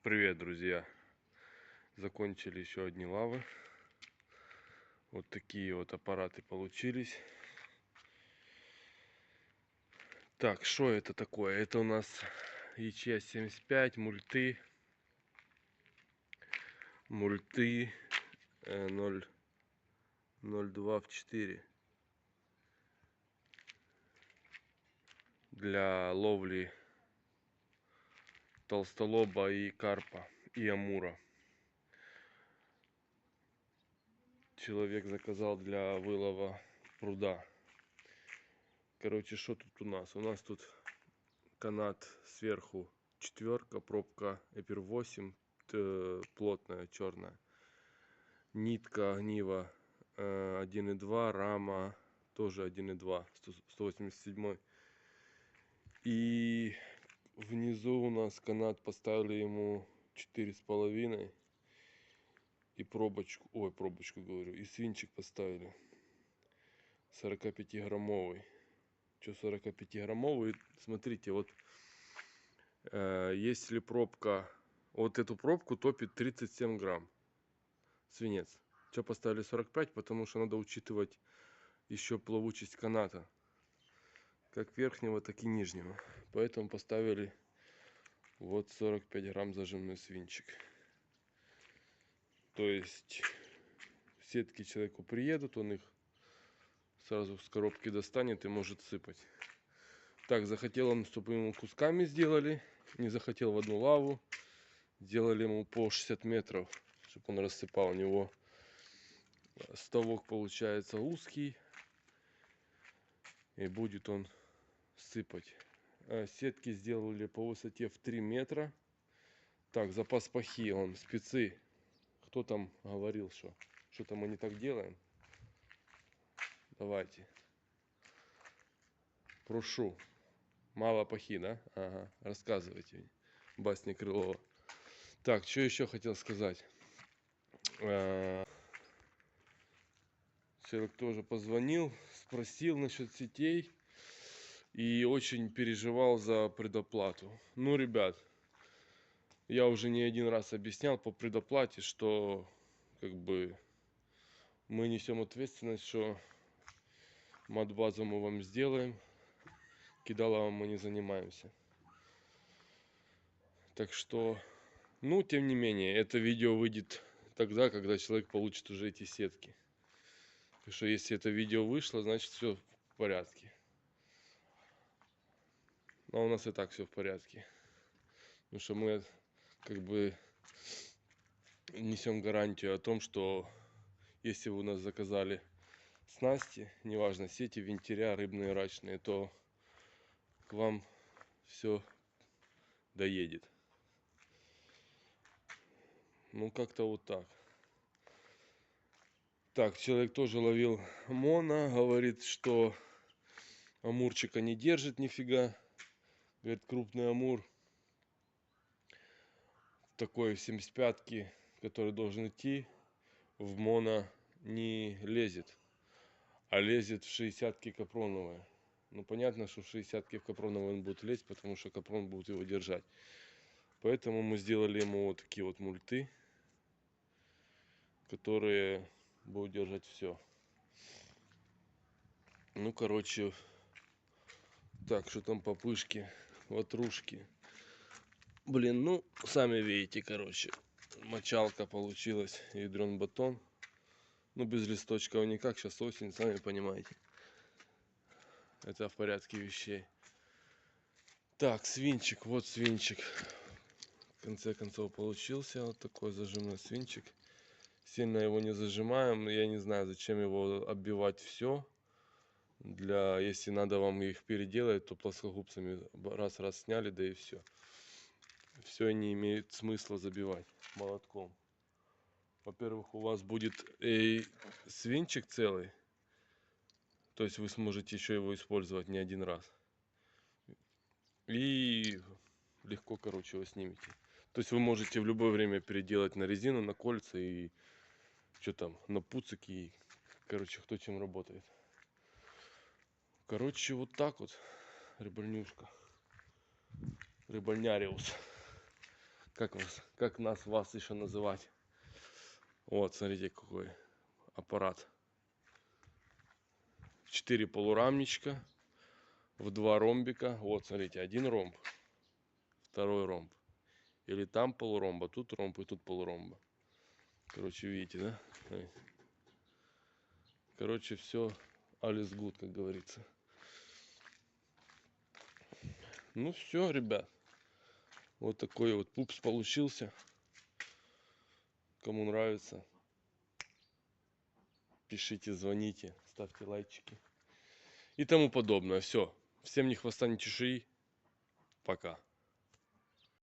Привет, друзья! Закончили еще одни лавы. Вот такие вот аппараты получились. Так, что это такое? Это у нас ЕЧ-75 мульты 0,02 в 4 для ловли толстолоба и карпа и амура. Человек заказал для вылова пруда. Короче, что тут у нас? У нас тут канат сверху четверка, пробка Эпир 8, плотная, черная. Нитка огнива 1,2, рама тоже 1,2, 187. И внизу у нас канат поставили ему 4,5. И пробочку, пробочку говорю, и свинчик поставили 45-граммовый. Что 45-граммовый? Смотрите, вот если пробка, вот эту пробку топит 37 грамм свинец. Что поставили 45? Потому что надо учитывать еще плавучесть каната, как верхнего, так и нижнего. Поэтому поставили вот 45 грамм зажимной свинчик. То есть сетки человеку приедут, он их сразу с коробки достанет и может сыпать. Так, захотел он, чтобы ему кусками сделали, не захотел в одну лаву. Сделали ему по 60 метров, чтобы он рассыпал. У него ставок получается узкий, и будет он сыпать. Сетки сделали по высоте в 3 метра. Так, запас пахи, он спецы. Кто там говорил, что-то мы не так делаем? Давайте. Прошу. Мало пахи, да? Ага, рассказывайте. Басня Крылова. Так, что еще хотел сказать? Человек тоже позвонил, спросил насчет сетей и очень переживал за предоплату. Ну, ребят, я уже не один раз объяснял по предоплате, что как бы мы несем ответственность, что матбазу мы вам сделаем, кидаловым мы не занимаемся. Так что, ну, тем не менее, это видео выйдет тогда, когда человек получит уже эти сетки. Так что, если это видео вышло, значит все в порядке. Но у нас и так все в порядке. Потому что мы как бы несем гарантию о том, что если вы у нас заказали снасти, неважно, сети, винтиря, рыбные, рачные, то к вам все доедет. Ну, как-то вот так. Так, человек тоже ловил моно, говорит, что амурчика не держит нифига. Говорит, крупный амур такой в 75-ке, который должен идти, в моно не лезет, а лезет в 60-ки капроновая. Ну, понятно, что в 60-ке в капроновой он будет лезть, потому что капрон будет его держать. Поэтому мы сделали ему вот такие вот мульты, которые будут держать все. Ну, короче, так, что там по пышке, ватрушки. Блин, ну, сами видите, короче, мочалка получилась, ядрен батон. Ну, без листочков никак, сейчас осень, сами понимаете. Это в порядке вещей. Так, свинчик, вот свинчик. В конце концов получился вот такой зажимной свинчик. Сильно его не зажимаем, я не знаю, зачем его оббивать все. Если надо вам их переделать, то плоскогубцами раз сняли, да и все. Все не имеет смысла забивать молотком. Во-первых, у вас будет свинчик целый, то есть вы сможете еще его использовать не один раз. И легко, короче, его снимете. То есть вы можете в любое время переделать на резину, на кольца и что там, на пуцики. Короче, кто чем работает. Короче, вот так вот. Рыбальнюшка. Рыбальняриус. как вас еще называть. Вот, смотрите, какой аппарат. 4 полурамничка в 2 ромбика. Вот, смотрите, один ромб, второй ромб. Или там полуромба, тут ромб и тут полуромба. Короче, видите, да? Короче, все all is good, как говорится. Ну все, ребят. Вот такой вот пупс получился. Кому нравится, пишите, звоните, ставьте лайчики и тому подобное. Все. Всем ни хвоста, ни чешуи. Пока.